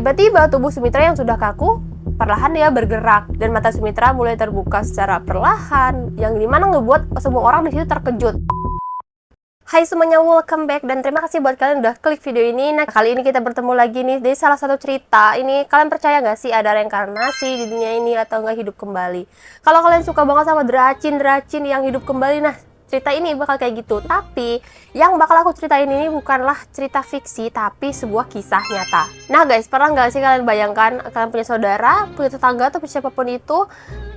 Tiba-tiba tubuh Sumitra yang sudah kaku perlahan dia bergerak dan mata Sumitra mulai terbuka secara perlahan, yang dimana ngebuat semua orang di situ terkejut. Hai semuanya, welcome back dan terima kasih buat kalian udah klik video ini. Nah, kali ini kita bertemu lagi nih dari salah satu cerita. Ini kalian percaya nggak sih ada reinkarnasi di dunia ini atau nggak hidup kembali? Kalau kalian suka banget sama dracin yang hidup kembali, nah cerita ini bakal kayak gitu. Tapi yang bakal aku ceritain ini bukanlah cerita fiksi, tapi sebuah kisah nyata. Nah guys, pernah nggak sih kalian bayangkan kalian punya saudara, punya tetangga atau siapapun itu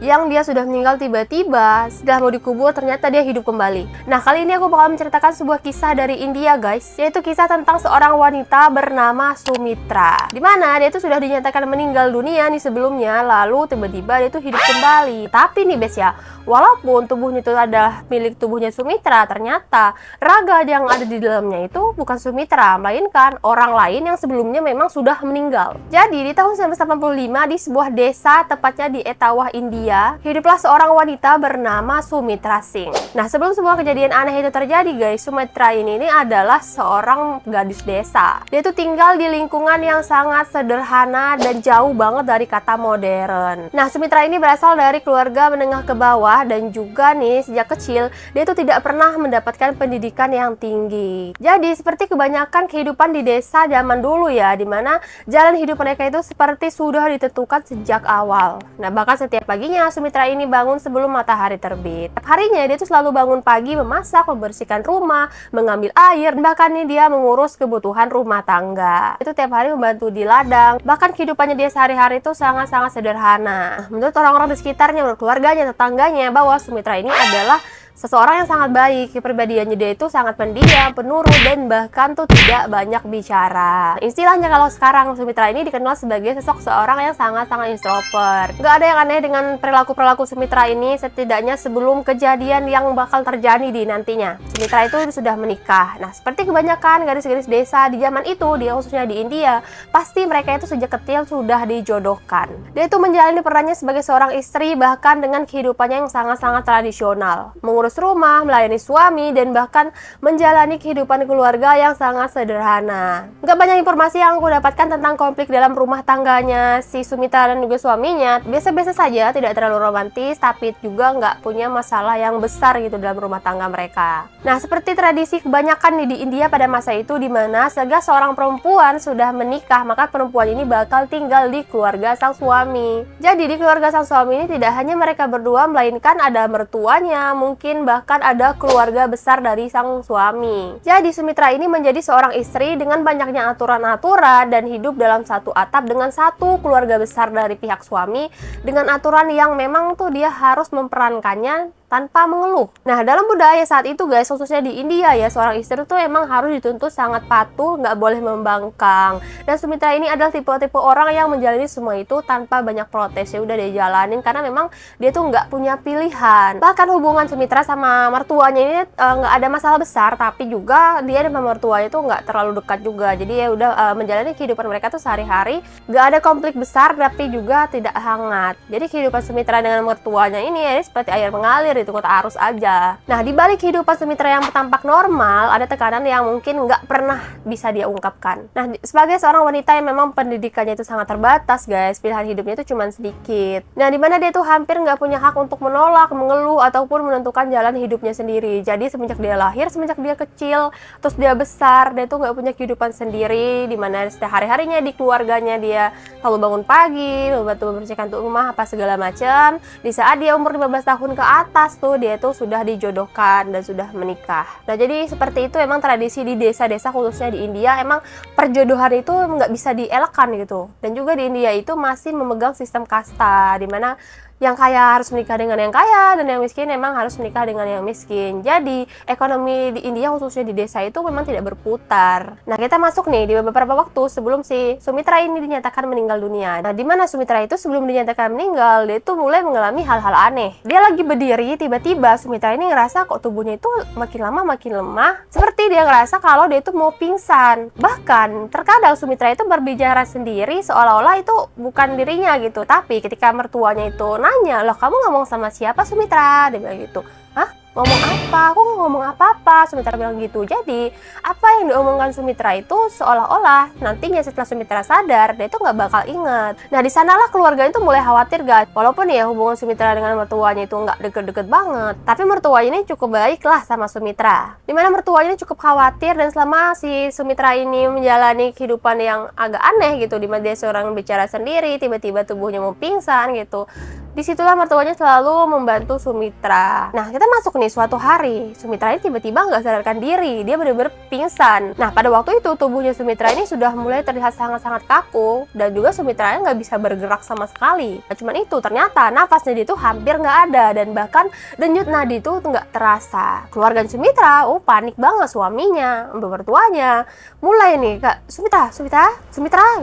yang dia sudah meninggal tiba-tiba setelah mau dikubur ternyata dia hidup kembali. Nah kali ini aku bakal menceritakan sebuah kisah dari India guys, yaitu kisah tentang seorang wanita bernama Sumitra, dimana dia itu sudah dinyatakan meninggal dunia nih sebelumnya, lalu tiba-tiba dia itu hidup kembali. Tapi nih guys ya, walaupun tubuhnya itu adalah milik tubuhnya Sumitra, ternyata raga yang ada di dalamnya itu bukan Sumitra, melainkan orang lain yang sebelumnya memang sudah meninggal. Jadi di tahun 1985 di sebuah desa tepatnya di Etawah, India, hiduplah seorang wanita bernama Sumitra Singh. Nah sebelum semua kejadian aneh itu terjadi guys, Sumitra ini adalah seorang gadis desa. Dia itu tinggal di lingkungan yang sangat sederhana dan jauh banget dari kata modern. Nah Sumitra ini berasal dari keluarga menengah ke bawah dan juga nih sejak kecil dia itu tidak pernah mendapatkan pendidikan yang tinggi. Jadi seperti kebanyakan kehidupan di desa zaman dulu ya, dimana jalan hidup mereka itu seperti sudah ditentukan sejak awal. Nah bahkan setiap paginya Sumitra ini bangun sebelum matahari terbit. Setiap harinya dia tuh selalu bangun pagi, memasak, membersihkan rumah, mengambil air, bahkan nih dia mengurus kebutuhan rumah tangga. Itu tiap hari membantu di ladang. Bahkan kehidupannya dia sehari-hari itu sangat-sangat sederhana. Menurut orang-orang di sekitarnya, menurut keluarganya, tetangganya, bahwa Sumitra ini adalah seseorang yang sangat baik. Kepribadiannya dia itu sangat pendiam, penurut, dan bahkan tuh tidak banyak bicara. Istilahnya kalau sekarang Sumitra ini dikenal sebagai sosok seorang yang sangat-sangat introvert. Gak ada yang aneh dengan perilaku Sumitra ini, setidaknya sebelum kejadian yang bakal terjadi di nantinya. Sumitra itu sudah menikah. Nah seperti kebanyakan gadis-gadis desa di zaman itu, dia khususnya di India, pasti mereka itu sejak kecil sudah dijodohkan. Dia itu menjalani perannya sebagai seorang istri, bahkan dengan kehidupannya yang sangat-sangat tradisional, mengurus rumah, melayani suami, dan bahkan menjalani kehidupan keluarga yang sangat sederhana. Gak banyak informasi yang aku dapatkan tentang konflik dalam rumah tangganya si Sumitra dan juga suaminya. Biasa-biasa saja, tidak terlalu romantis, tapi juga nggak punya masalah yang besar gitu dalam rumah tangga mereka. Nah, seperti tradisi kebanyakan nih di India pada masa itu, di mana segala seorang perempuan sudah menikah, maka perempuan ini bakal tinggal di keluarga sang suami. Jadi di keluarga sang suami ini tidak hanya mereka berdua, melainkan ada mertuanya, mungkin bahkan ada keluarga besar dari sang suami. Jadi Sumitra ini menjadi seorang istri dengan banyaknya aturan-aturan dan hidup dalam satu atap dengan satu keluarga besar dari pihak suami, dengan aturan yang memang tuh dia harus memperankannya tanpa mengeluh. Nah dalam budaya saat itu guys, khususnya di India ya, seorang istri tuh emang harus dituntut sangat patuh, nggak boleh membangkang. Dan Sumitra ini adalah tipe-tipe orang yang menjalani semua itu tanpa banyak protes, ya udah dia jalanin karena memang dia tuh nggak punya pilihan. Bahkan hubungan Sumitra sama mertuanya ini nggak ada masalah besar, tapi juga dia sama mertuanya tuh nggak terlalu dekat juga. Jadi ya udah menjalani kehidupan mereka tuh sehari-hari, nggak ada konflik besar tapi juga tidak hangat. Jadi kehidupan Sumitra dengan mertuanya ini ya seperti air mengalir, itu kota arus aja. Nah di balik kehidupan Sumitra yang tampak normal, ada tekanan yang mungkin nggak pernah bisa dia ungkapkan. Nah sebagai seorang wanita yang memang pendidikannya itu sangat terbatas guys, pilihan hidupnya itu cuma sedikit. Nah dimana dia tuh hampir nggak punya hak untuk menolak, mengeluh, ataupun menentukan jalan hidupnya sendiri. Jadi semenjak dia lahir, semenjak dia kecil, terus dia besar, dia tuh nggak punya kehidupan sendiri, dimana setiap hari-harinya di keluarganya dia selalu bangun pagi, membantu membersihkan rumah, apa segala macam. Di saat dia umur 15 tahun ke atas tuh dia tuh sudah dijodohkan dan sudah menikah. Nah jadi seperti itu emang tradisi di desa-desa khususnya di India, emang perjodohan itu nggak bisa dielakkan gitu. Dan juga di India itu masih memegang sistem kasta, dimana yang kaya harus menikah dengan yang kaya dan yang miskin memang harus menikah dengan yang miskin. Jadi ekonomi di India khususnya di desa itu memang tidak berputar. Nah kita masuk nih di beberapa waktu sebelum si Sumitra ini dinyatakan meninggal dunia. Nah dimana Sumitra itu sebelum dinyatakan meninggal, dia itu mulai mengalami hal-hal aneh. Dia lagi berdiri, tiba-tiba Sumitra ini ngerasa kok tubuhnya itu makin lama makin lemah, seperti dia ngerasa kalau dia itu mau pingsan. Bahkan terkadang Sumitra itu berbicara sendiri seolah-olah itu bukan dirinya gitu. Tapi ketika mertuanya itu nanya, loh kamu ngomong sama siapa Sumitra? Dia bilang gitu. Hah? ngomong apa? Aku nggak ngomong apa-apa, Sumitra bilang gitu. Jadi apa yang diomongkan Sumitra itu seolah-olah nantinya setelah Sumitra sadar, dia itu nggak bakal inget. Nah di sanalah keluarga itu mulai khawatir guys. Walaupun ya hubungan Sumitra dengan mertuanya itu nggak deket-deket banget, tapi mertuanya ini cukup baik lah sama Sumitra. Dimana mertuanya ini cukup khawatir, dan selama si Sumitra ini menjalani kehidupan yang agak aneh gitu, dimana dia seorang bicara sendiri, tiba-tiba tubuhnya mau pingsan gitu. Disitulah mertuanya selalu membantu Sumitra. Nah, kita masuk nih suatu hari, Sumitra ini tiba-tiba nggak sadarkan diri, dia benar-benar pingsan. Nah, pada waktu itu tubuhnya Sumitra ini sudah mulai terlihat sangat-sangat kaku, dan juga Sumitra nggak bisa bergerak sama sekali. Nah, cuman itu, ternyata nafasnya dia itu hampir nggak ada, dan bahkan denyut nadi itu nggak terasa. Keluarga Sumitra, panik banget, suaminya, mertuanya, mulai nih, Kak, Sumitra,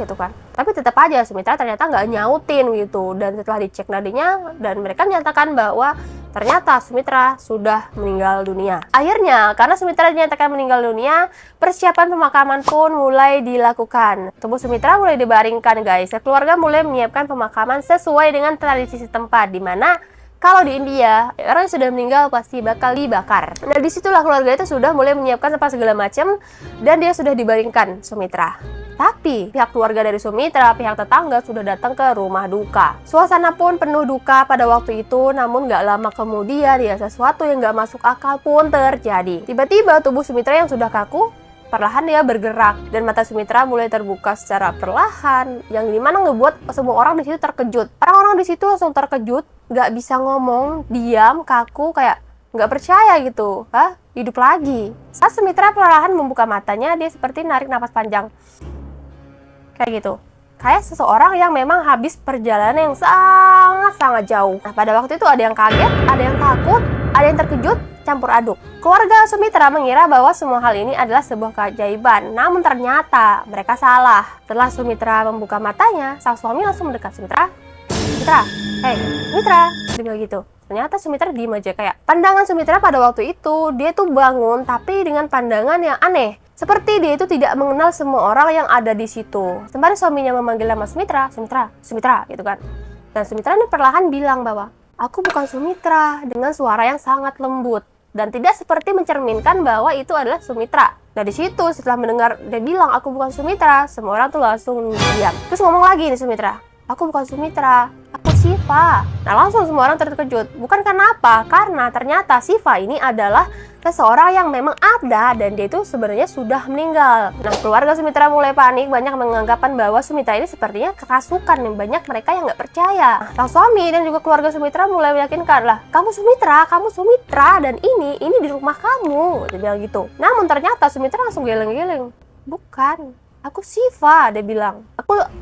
gitu kan. Tapi tetap aja Sumitra ternyata nggak nyautin gitu, dan setelah dicek nadinya dan mereka menyatakan bahwa ternyata Sumitra sudah meninggal dunia. Akhirnya karena Sumitra dinyatakan meninggal dunia, persiapan pemakaman pun mulai dilakukan. Tubuh Sumitra mulai dibaringkan guys. Keluarga mulai menyiapkan pemakaman sesuai dengan tradisi setempat, di mana kalau di India, orang yang sudah meninggal pasti bakal dibakar. Nah, disitulah keluarga itu sudah mulai menyiapkan apa segala macam, dan dia sudah dibaringkan Sumitra. Tapi pihak keluarga dari Sumitra, pihak tetangga sudah datang ke rumah duka. Suasana pun penuh duka pada waktu itu, namun gak lama kemudian ya sesuatu yang gak masuk akal pun terjadi. Tiba-tiba tubuh Sumitra yang sudah kaku, perlahan dia bergerak, dan mata Sumitra mulai terbuka secara perlahan, yang dimana ngebuat semua orang di situ terkejut. Orang-orang di situ langsung terkejut, gak bisa ngomong, diam, kaku, kayak nggak percaya gitu. Hidup lagi. Saat Sumitra perlahan membuka matanya, dia seperti narik napas panjang. Kayak gitu. Kayak seseorang yang memang habis perjalanan yang sangat-sangat jauh. Nah, pada waktu itu ada yang kaget, ada yang takut, ada yang terkejut, campur aduk. Keluarga Sumitra mengira bahwa semua hal ini adalah sebuah keajaiban. Namun ternyata mereka salah. Setelah Sumitra membuka matanya, sang suami langsung mendekat Sumitra. Hey, Sumitra, dia bilang gitu. Ternyata Sumitra diem aja, kayak pandangan Sumitra pada waktu itu, dia tuh bangun tapi dengan pandangan yang aneh. Seperti dia itu tidak mengenal semua orang yang ada di situ. Sembari suaminya memanggil nama Sumitra, gitu kan. Dan Sumitra ini perlahan bilang bahwa, aku bukan Sumitra, dengan suara yang sangat lembut. Dan tidak seperti mencerminkan bahwa itu adalah Sumitra. Nah di situ setelah mendengar dia bilang aku bukan Sumitra, semua orang tuh langsung diam. Terus ngomong lagi nih Sumitra, aku bukan Sumitra, aku Siva. Nah langsung semua orang terkejut. Bukan karena apa? Karena ternyata Siva ini adalah seseorang yang memang ada, dan dia itu sebenarnya sudah meninggal. Nah keluarga Sumitra mulai panik, banyak menganggapan bahwa Sumitra ini sepertinya kerasukan, dan banyak mereka yang nggak percaya. Sang suami dan juga keluarga Sumitra mulai meyakinkan, lah kamu Sumitra, dan ini di rumah kamu, dia bilang gitu. Namun ternyata Sumitra langsung geleng-geleng, bukan, aku Siva, dia bilang.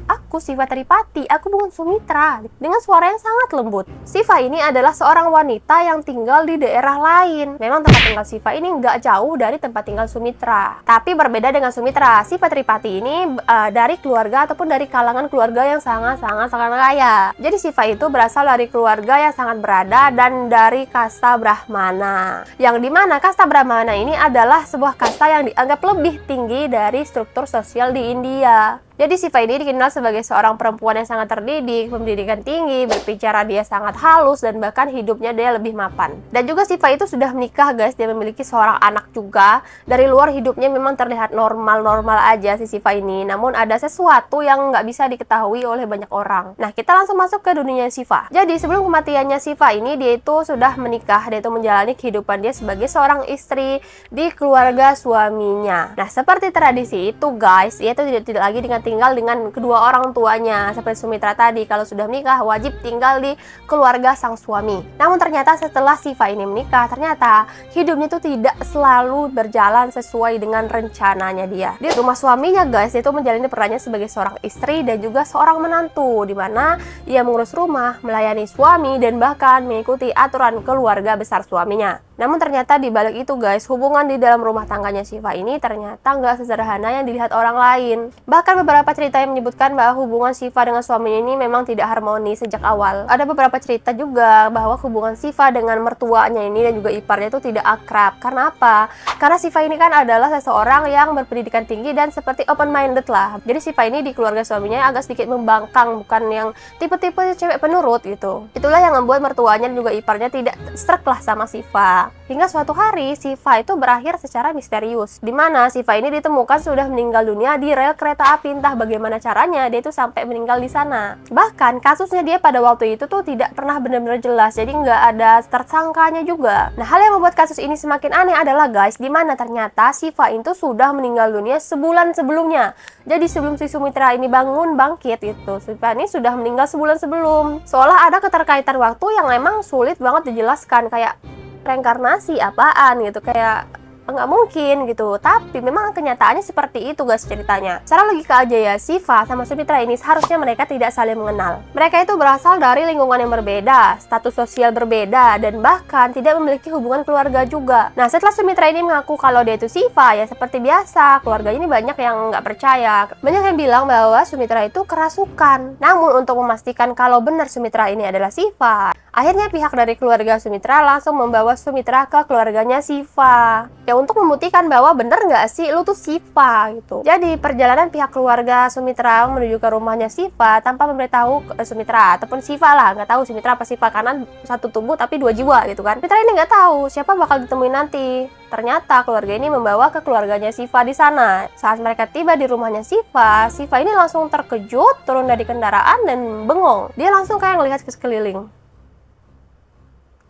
Aku Siva Tripati, aku bukan Sumitra, dengan suara yang sangat lembut. Siva ini adalah seorang wanita yang tinggal di daerah lain. Memang tempat tinggal Siva ini nggak jauh dari tempat tinggal Sumitra. Tapi berbeda dengan Sumitra, Siva Tripati ini dari keluarga ataupun dari kalangan keluarga yang sangat kaya. Jadi Siva itu berasal dari keluarga yang sangat berada dan dari kasta Brahmana. Yang dimana kasta Brahmana ini adalah sebuah kasta yang dianggap lebih tinggi dari struktur sosial di India. Jadi Siva ini dikenal sebagai seorang perempuan yang sangat terdidik, pendidikan tinggi, berbicara dia sangat halus, dan bahkan hidupnya dia lebih mapan. Dan juga Siva itu sudah menikah guys, dia memiliki seorang anak juga. Dari luar hidupnya memang terlihat normal-normal aja si Siva ini, namun ada sesuatu yang nggak bisa diketahui oleh banyak orang. Nah kita langsung masuk ke dunia Siva. Jadi sebelum kematiannya Siva ini, dia itu sudah menikah, dia itu menjalani kehidupan dia sebagai seorang istri di keluarga suaminya. Nah seperti tradisi itu guys, ia itu tidak lagi tinggal dengan kedua orang tuanya. Seperti Sumitra tadi, kalau sudah menikah wajib tinggal di keluarga sang suami. Namun ternyata setelah Siva ini menikah, ternyata hidupnya itu tidak selalu berjalan sesuai dengan rencananya dia. Di rumah suaminya guys, dia itu menjalani perannya sebagai seorang istri dan juga seorang menantu, dimana ia mengurus rumah, melayani suami, dan bahkan mengikuti aturan keluarga besar suaminya. Namun ternyata di balik itu guys, hubungan di dalam rumah tangganya Siva ini ternyata nggak sesederhana yang dilihat orang lain. Bahkan beberapa cerita yang menyebutkan bahwa hubungan Siva dengan suaminya ini memang tidak harmonis sejak awal. Ada beberapa cerita juga bahwa hubungan Siva dengan mertuanya ini dan juga iparnya itu tidak akrab. Karena apa? Karena Siva ini kan adalah seseorang yang berpendidikan tinggi dan seperti open-minded lah. Jadi Siva ini di keluarga suaminya agak sedikit membangkang, bukan yang tipe-tipe cewek penurut gitu. Itulah yang membuat mertuanya dan juga iparnya tidak srek lah sama Siva. Sumitra. Hingga suatu hari, Siva itu berakhir secara misterius, di mana Siva ini ditemukan sudah meninggal dunia di rel kereta api. Entah bagaimana caranya dia itu sampai meninggal di sana. Bahkan kasusnya dia pada waktu itu tuh tidak pernah benar-benar jelas, jadi nggak ada tersangkanya juga. Nah, hal yang membuat kasus ini semakin aneh adalah guys, di mana ternyata Siva itu sudah meninggal dunia sebulan sebelumnya. Jadi sebelum si Sumitra ini bangkit itu, Siva ini sudah meninggal sebulan sebelum. Seolah ada keterkaitan waktu yang memang sulit banget dijelaskan, kayak reinkarnasi apaan gitu, kayak nggak mungkin gitu. Tapi memang kenyataannya seperti itu guys ceritanya. Secara logika aja ya, Siva sama Sumitra ini seharusnya mereka tidak saling mengenal. Mereka itu berasal dari lingkungan yang berbeda, status sosial berbeda, dan bahkan tidak memiliki hubungan keluarga juga. Nah, setelah Sumitra ini mengaku kalau dia itu Siva, ya seperti biasa, keluarganya ini banyak yang nggak percaya. Banyak yang bilang bahwa Sumitra itu kerasukan. Namun untuk memastikan kalau benar Sumitra ini adalah Siva, akhirnya pihak dari keluarga Sumitra langsung membawa Sumitra ke keluarganya Siva. Ya, untuk membuktikan bahwa bener nggak sih lu tuh Siva gitu. Jadi perjalanan pihak keluarga Sumitra menuju ke rumahnya Siva tanpa memberitahu Sumitra ataupun Siva lah, nggak tahu Sumitra apa Siva karena satu tubuh tapi dua jiwa gitu kan. Sumitra ini nggak tahu siapa bakal ditemuin nanti. Ternyata keluarga ini membawa ke keluarganya Siva di sana. Saat mereka tiba di rumahnya Siva, Siva ini langsung terkejut, turun dari kendaraan dan bengong. Dia langsung kayak ngelihat ke sekeliling.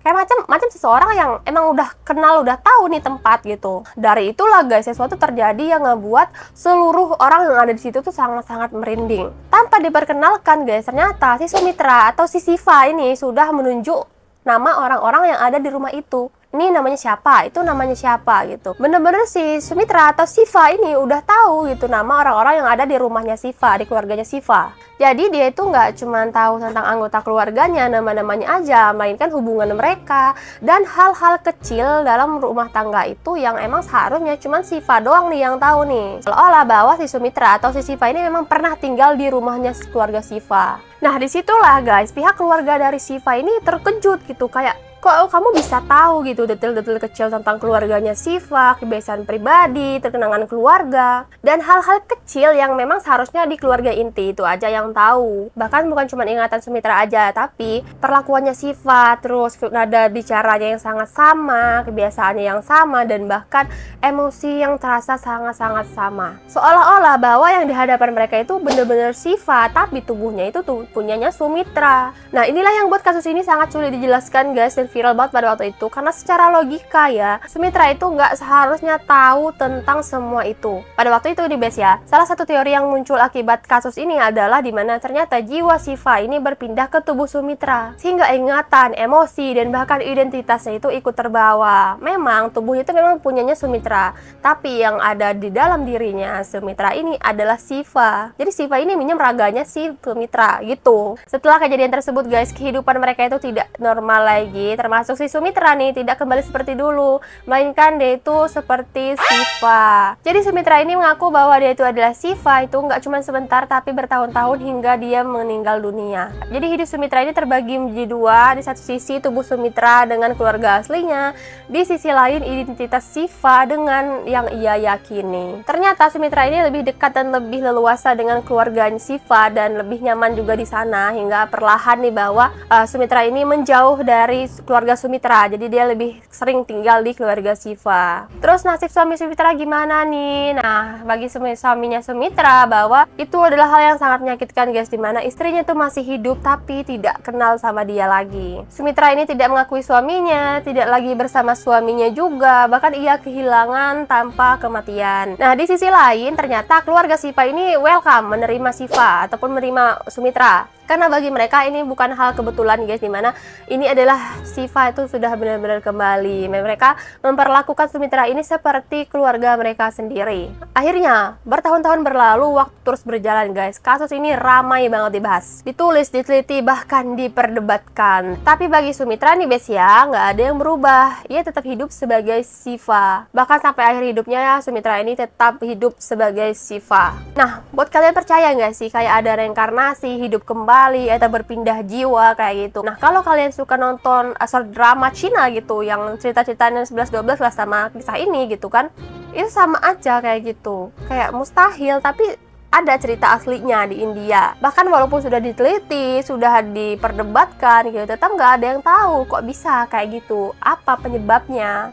Kayak macam seseorang yang emang udah kenal, udah tahu nih tempat gitu. Dari itulah guys, sesuatu terjadi yang ngebuat seluruh orang yang ada di situ tuh sangat-sangat merinding. Tanpa diperkenalkan guys, ternyata si Sumitra atau si Siva ini sudah menunjuk nama orang-orang yang ada di rumah itu. Ini namanya siapa, itu namanya siapa gitu. Bener-bener si Sumitra atau Siva ini udah tahu gitu nama orang-orang yang ada di rumahnya Siva, di keluarganya Siva. Jadi dia itu nggak cuma tahu tentang anggota keluarganya, nama-namanya aja, melainkan hubungan mereka dan hal-hal kecil dalam rumah tangga itu yang emang seharusnya cuma Siva doang nih yang tahu nih. Seolah-olah bahwa si Sumitra atau si Siva ini memang pernah tinggal di rumahnya keluarga Siva. Nah, disitulah guys, pihak keluarga dari Siva ini terkejut gitu, kayak kok kamu bisa tahu gitu detail-detail kecil tentang keluarganya Siva, kebiasaan pribadi, kenangan keluarga, dan hal-hal kecil yang memang seharusnya di keluarga inti itu aja yang tahu. Bahkan bukan cuma ingatan Sumitra aja, tapi perlakuannya Siva, terus nada bicaranya yang sangat sama, kebiasaannya yang sama, dan bahkan emosi yang terasa sangat-sangat sama. Seolah-olah bahwa yang di hadapan mereka itu bener-bener Siva, tapi tubuhnya itu tuh punyanya Sumitra. Nah, inilah yang buat kasus ini sangat sulit dijelaskan guys, dan viral banget pada waktu itu, karena secara logika ya, Sumitra itu nggak seharusnya tahu tentang semua itu. Pada waktu itu di base ya, salah satu teori yang muncul akibat kasus ini adalah dimana ternyata jiwa Siva ini berpindah ke tubuh Sumitra, sehingga ingatan, emosi, dan bahkan identitasnya itu ikut terbawa. Memang tubuh itu memang punyanya Sumitra, tapi yang ada di dalam dirinya Sumitra ini adalah Siva. Jadi Siva ini minjem raganya si Sumitra gitu. Setelah kejadian tersebut guys, kehidupan mereka itu tidak normal lagi, termasuk si Sumitra nih tidak kembali seperti dulu, melainkan dia itu seperti Siva. Jadi Sumitra ini mengaku bahwa dia itu adalah Siva itu nggak cuma sebentar tapi bertahun-tahun hingga dia meninggal dunia. Jadi hidup Sumitra ini terbagi menjadi dua, di satu sisi tubuh Sumitra dengan keluarga aslinya, di sisi lain identitas Siva dengan yang ia yakini. Ternyata Sumitra ini lebih dekat dan lebih leluasa dengan keluarganya Siva dan lebih nyaman juga di sana, hingga perlahan nih bahwa Sumitra ini menjauh dari keluarga Sumitra, jadi dia lebih sering tinggal di keluarga Siva. Terus nasib suami Sumitra gimana nih? Nah, bagi suaminya Sumitra bahwa itu adalah hal yang sangat menyakitkan guys, dimana istrinya tuh masih hidup tapi tidak kenal sama dia lagi. Sumitra ini tidak mengakui suaminya, tidak lagi bersama suaminya juga, bahkan ia kehilangan tanpa kematian. Nah, di sisi lain ternyata keluarga Siva ini welcome menerima Siva ataupun menerima Sumitra. Karena bagi mereka ini bukan hal kebetulan guys, dimana ini adalah Siva itu sudah benar-benar kembali. Mereka memperlakukan Sumitra ini seperti keluarga mereka sendiri. Akhirnya bertahun-tahun berlalu, waktu terus berjalan guys. Kasus ini ramai banget dibahas, ditulis, diteliti, bahkan diperdebatkan. Tapi bagi Sumitra nih guys ya, nggak ada yang berubah. Ia tetap hidup sebagai Siva. Bahkan sampai akhir hidupnya ya, Sumitra ini tetap hidup sebagai Siva. Nah, buat kalian percaya nggak sih kayak ada reinkarnasi, hidup kembali, atau berpindah jiwa kayak gitu? Nah, kalau kalian suka nonton asal drama Cina gitu yang cerita-ceritanya 11-12 lah sama kisah ini gitu kan, itu sama aja kayak gitu, kayak mustahil tapi ada cerita aslinya di India. Bahkan walaupun sudah diteliti, sudah diperdebatkan gitu, tetap nggak ada yang tahu kok bisa kayak gitu. Apa penyebabnya?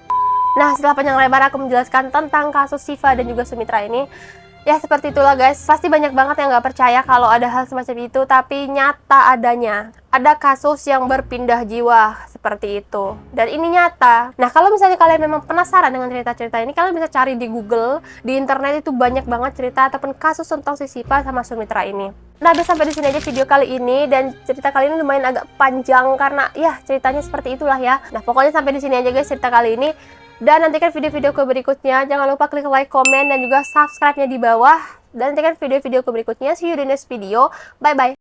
Nah, setelah panjang lebar aku menjelaskan tentang kasus Syifa dan juga Sumitra ini, ya seperti itulah guys. Pasti banyak banget yang nggak percaya kalau ada hal semacam itu, tapi nyata adanya. Ada kasus yang berpindah jiwa seperti itu, dan ini nyata. Nah, kalau misalnya kalian memang penasaran dengan cerita-cerita ini, kalian bisa cari di Google, di internet itu banyak banget cerita ataupun kasus tentang si Syifa sama Sumitra ini. Nah, udah sampai di sini aja video kali ini, dan cerita kali ini lumayan agak panjang karena ya ceritanya seperti itulah ya. Nah, pokoknya sampai di sini aja guys cerita kali ini. Dan nantikan video-videoku berikutnya. Jangan lupa klik like, komen, dan juga subscribe-nya di bawah. Dan nantikan video-videoku berikutnya. See you di next video. Bye-bye.